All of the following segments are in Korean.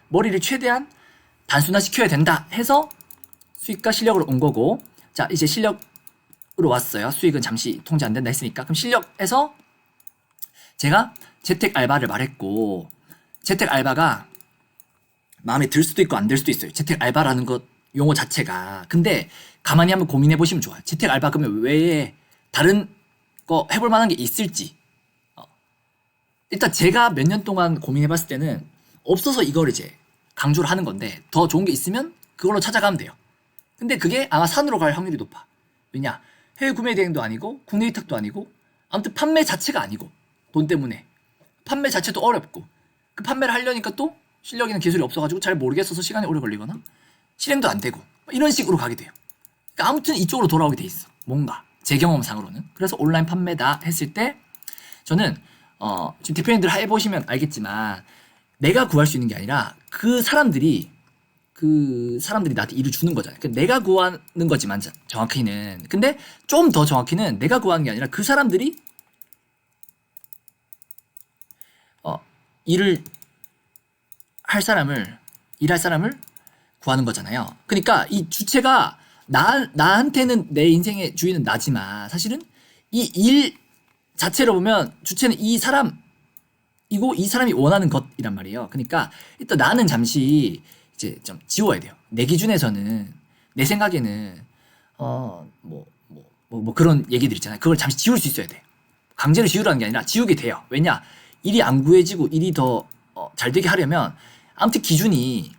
머리를 최대한 단순화시켜야 된다 해서 수익과 실력으로 온 거고, 자 이제 실력으로 왔어요. 수익은 잠시 통제 안 된다 했으니까. 그럼 실력에서 제가 재택 알바를 말했고, 재택 알바가 마음에 들 수도 있고 안 들 수도 있어요. 재택 알바라는 것 용어 자체가. 근데 가만히 한번 고민해 보시면 좋아요. 재택 알바 그러면 외에 다른 거 해볼 만한 게 있을지. 일단 제가 몇 년 동안 고민해 봤을 때는 없어서 이걸 이제 강조를 하는 건데, 더 좋은 게 있으면 그걸로 찾아가면 돼요. 근데 그게 아마 산으로 갈 확률이 높아. 왜냐? 해외 구매 대행도 아니고 국내 위탁도 아니고 아무튼 판매 자체가 아니고, 돈 때문에 판매 자체도 어렵고, 그 판매를 하려니까 또 실력이나 기술이 없어가지고 잘 모르겠어서 시간이 오래 걸리거나 실행도 안 되고 이런 식으로 가게 돼요. 그러니까 아무튼 이쪽으로 돌아오게 돼 있어. 뭔가 제 경험상으로는. 그래서 온라인 판매다 했을 때 저는 지금 대표님들 해보시면 알겠지만, 내가 구할 수 있는 게 아니라 그 사람들이 나한테 일을 주는 거잖아요. 그러니까 내가 구하는 거지만 정확히는. 근데 좀 더 정확히는 내가 구하는 게 아니라 그 사람들이 일할 사람을 구하는 거잖아요. 그러니까 이 주체가 나한테는 내 인생의 주인은 나지만, 사실은 이 일 자체로 보면 주체는 이 사람이고 이 사람이 원하는 것이란 말이에요. 그러니까 일단 나는 잠시 이제 좀 지워야 돼요. 내 기준에서는, 내 생각에는 그런 얘기들 있잖아요. 그걸 잠시 지울 수 있어야 돼. 강제로 지우라는 게 아니라 지우게 돼요. 왜냐? 일이 안 구해지고 일이 더 잘 되게 하려면 아무튼 기준이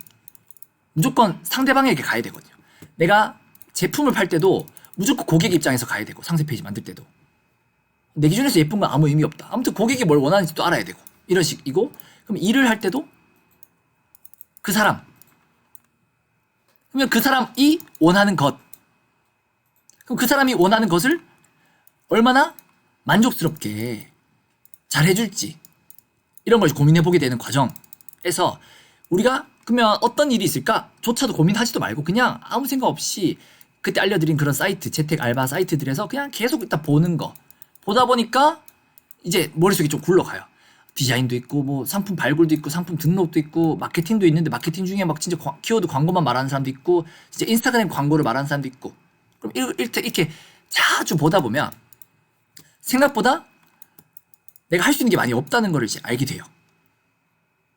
무조건 상대방에게 가야 되거든요. 내가 제품을 팔 때도 무조건 고객 입장에서 가야 되고, 상세 페이지 만들 때도 내 기준에서 예쁜 건 아무 의미 없다. 아무튼 고객이 뭘 원하는지 또 알아야 되고, 이런 식이고, 그럼 일을 할 때도 그 사람, 그러면 그 사람이 원하는 것, 그럼 그 사람이 원하는 것을 얼마나 만족스럽게 잘 해줄지, 이런 걸 고민해보게 되는 과정에서 우리가 그러면 어떤 일이 있을까? 조차도 고민하지도 말고 그냥 아무 생각 없이 그때 알려드린 그런 사이트, 재택 알바 사이트들에서 그냥 계속 일단 보는 거. 보다 보니까 이제 머릿속이 좀 굴러가요. 디자인도 있고, 뭐 상품 발굴도 있고, 상품 등록도 있고, 마케팅도 있는데 마케팅 중에 막 진짜 키워드 광고만 말하는 사람도 있고, 진짜 인스타그램 광고를 말하는 사람도 있고. 그럼 이렇게 자주 보다 보면 생각보다 내가 할 수 있는 게 많이 없다는 걸 이제 알게 돼요.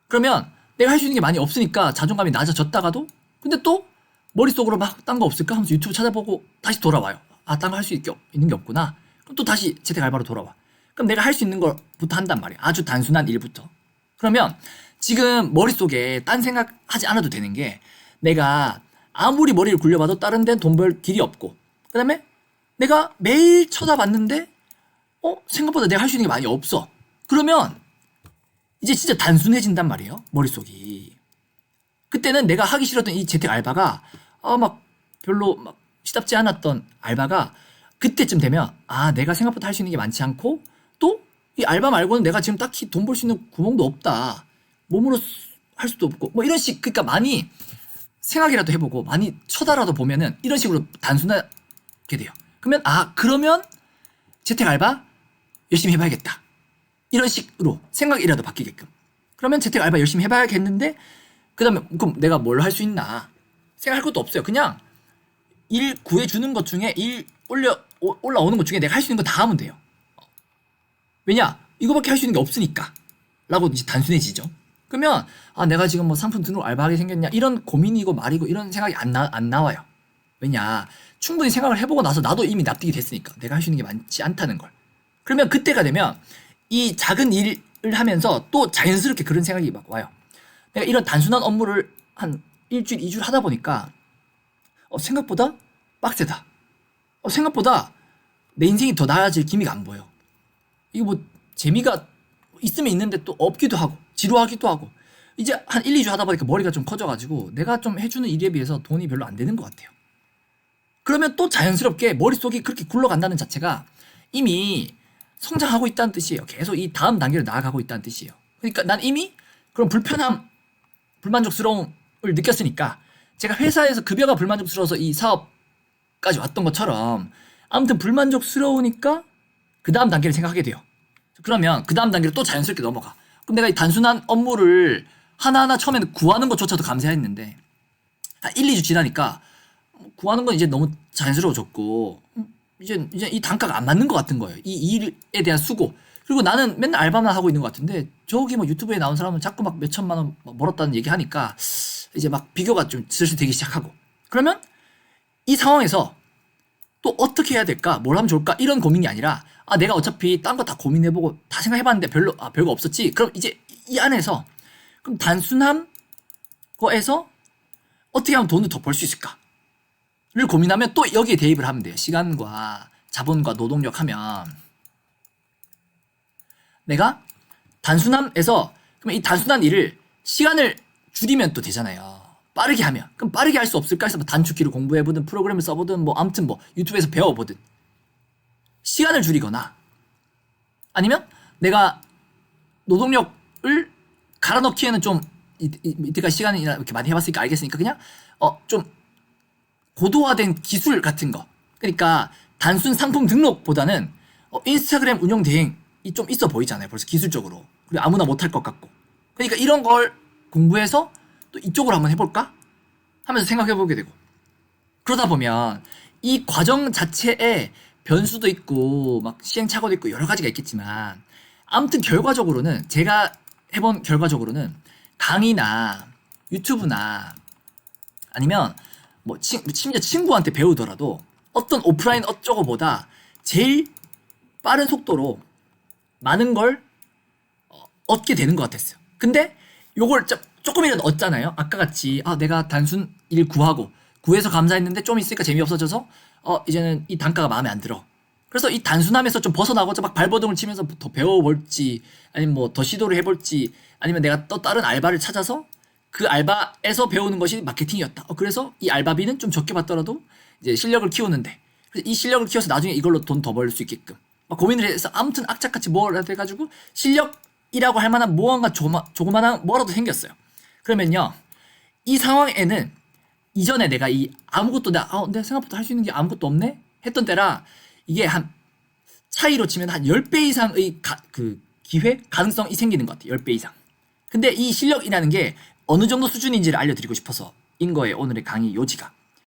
그러면 내가 할 수 있는 게 많이 없으니까 자존감이 낮아졌다가도, 근데 또 머릿속으로 막 딴 거 없을까 하면서 유튜브 찾아보고 다시 돌아와요. 아, 딴 거 할 수 있는 게 없구나. 그럼 또 다시 재택 알바로 돌아와. 그럼 내가 할 수 있는 것부터 한단 말이에요. 아주 단순한 일부터. 그러면 지금 머릿속에 딴 생각하지 않아도 되는 게, 내가 아무리 머리를 굴려봐도 다른 데는 돈 벌 길이 없고, 그 다음에 내가 매일 쳐다봤는데 생각보다 내가 할 수 있는 게 많이 없어. 그러면 이제 진짜 단순해진단 말이에요, 머릿속이. 그때는 내가 하기 싫었던 이 재택 알바가 막 별로 막 시답지 않았던 알바가 그때쯤 되면, 내가 생각보다 할 수 있는 게 많지 않고, 또 이 알바 말고는 내가 지금 딱히 돈 벌 수 있는 구멍도 없다. 몸으로 할 수도 없고, 뭐 이런 식. 그러니까 많이 생각이라도 해보고 많이 쳐다라도 보면은 이런 식으로 단순하게 돼요. 그러면 재택 알바 열심히 해봐야겠다. 이런 식으로 생각이라도 바뀌게끔. 그러면 재택 알바 열심히 해봐야겠는데, 그 다음에 그럼 내가 뭘 할 수 있나 생각할 것도 없어요. 그냥 일 구해주는 것 중에, 일 올라오는 것 중에 내가 할 수 있는 거 다 하면 돼요. 왜냐? 이거밖에 할 수 있는 게 없으니까 라고 이제 단순해지죠. 그러면 내가 지금 뭐 상품 등록 알바하게 생겼냐, 이런 고민이고 말이고 이런 생각이 안 나와요. 왜냐? 충분히 생각을 해보고 나서 나도 이미 납득이 됐으니까, 내가 할 수 있는 게 많지 않다는 걸. 그러면 그때가 되면 이 작은 일을 하면서 또 자연스럽게 그런 생각이 막 와요. 내가 이런 단순한 업무를 한 일주일, 2주를 하다 보니까 생각보다 빡세다. 생각보다 내 인생이 더 나아질 기미가 안 보여. 이거 뭐 재미가 있으면 있는데 또 없기도 하고 지루하기도 하고, 이제 한 1, 2주 하다 보니까 머리가 좀 커져가지고 내가 좀 해주는 일에 비해서 돈이 별로 안 되는 것 같아요. 그러면 또 자연스럽게 머릿속이 그렇게 굴러간다는 자체가 이미 성장하고 있다는 뜻이에요. 계속 이 다음 단계로 나아가고 있다는 뜻이에요. 그러니까 난 이미 그런 불만족스러움을 느꼈으니까, 제가 회사에서 급여가 불만족스러워서 이 사업까지 왔던 것처럼 아무튼 불만족스러우니까 그 다음 단계를 생각하게 돼요. 그러면 그 다음 단계로 또 자연스럽게 넘어가. 그럼 내가 이 단순한 업무를 하나하나 처음에는 구하는 것조차도 감사했는데 한 1, 2주 지나니까 구하는 건 이제 너무 자연스러워졌고 이제 이 단가가 안 맞는 것 같은 거예요. 이 일에 대한 수고. 그리고 나는 맨날 알바만 하고 있는 것 같은데 저기 뭐 유튜브에 나온 사람은 자꾸 막 몇천만 원 벌었다는 얘기 하니까 이제 막 비교가 좀 슬슬 되기 시작하고 그러면 이 상황에서 또 어떻게 해야 될까? 뭘 하면 좋을까? 이런 고민이 아니라 아 내가 어차피 딴 거 다 고민해보고 다 생각해봤는데 별거 없었지. 그럼 이제 이 안에서 그럼 단순한 거에서 어떻게 하면 돈을 더 벌 수 있을까?를 고민하면 또 여기에 대입을 하면 돼요. 시간과 자본과 노동력 하면 내가 단순함에서 그러면 이 단순한 일을 시간을 줄이면 또 되잖아요. 빠르게 하면. 그럼 빠르게 할 수 없을까 해서 뭐 단축키를 공부해보든 프로그램을 써보든 뭐 아무튼 뭐 유튜브에서 배워보든 시간을 줄이거나 아니면 내가 노동력을 갈아 넣기에는 좀 이때까지 시간이나 이렇게 많이 해봤으니까 알겠으니까 그냥 좀 고도화된 기술 같은 거 그러니까 단순 상품 등록보다는 인스타그램 운영 대행이 좀 있어 보이잖아요. 벌써 기술적으로. 그리고 아무나 못할 것 같고 그러니까 이런 걸 공부해서 또 이쪽으로 한번 해볼까? 하면서 생각해보게 되고 그러다 보면 이 과정 자체에 변수도 있고 막 시행착오도 있고 여러 가지가 있겠지만 아무튼 결과적으로는 제가 해본 결과적으로는 강의나 유튜브나 아니면 뭐 심지어 친구한테 배우더라도 어떤 오프라인 어쩌고보다 제일 빠른 속도로 많은 걸 얻게 되는 것 같았어요. 근데 요걸 조금이라도 얻잖아요. 아까 같이 내가 단순 일 구해서 감사했는데 좀 있으니까 재미없어져서 이제는 이 단가가 마음에 안 들어. 그래서 이 단순함에서 좀 벗어나고자 막 발버둥을 치면서 더 배워볼지 아니면 뭐 더 시도를 해볼지 아니면 내가 또 다른 알바를 찾아서 그 알바에서 배우는 것이 마케팅이었다. 그래서 이 알바비는 좀 적게 받더라도 이제 실력을 키우는데 그래서 이 실력을 키워서 나중에 이걸로 돈 더 벌 수 있게끔 막 고민을 해서 아무튼 악착같이 뭘 해가지고 실력이라고 할 만한 무언가 조그만한 뭐라도 생겼어요. 그러면요 이 상황에는 이전에 내가 이 아무것도 내가 생각보다 할 수 있는 게 아무것도 없네 했던 때라 이게 한 차이로 치면 한 10배 이상의 가능성이 생기는 것 같아요. 10배 이상. 근데 이 실력이라는 게 어느 정도 수준인지를 알려드리고 싶어서인 거예요. 오늘의 강의 요지가.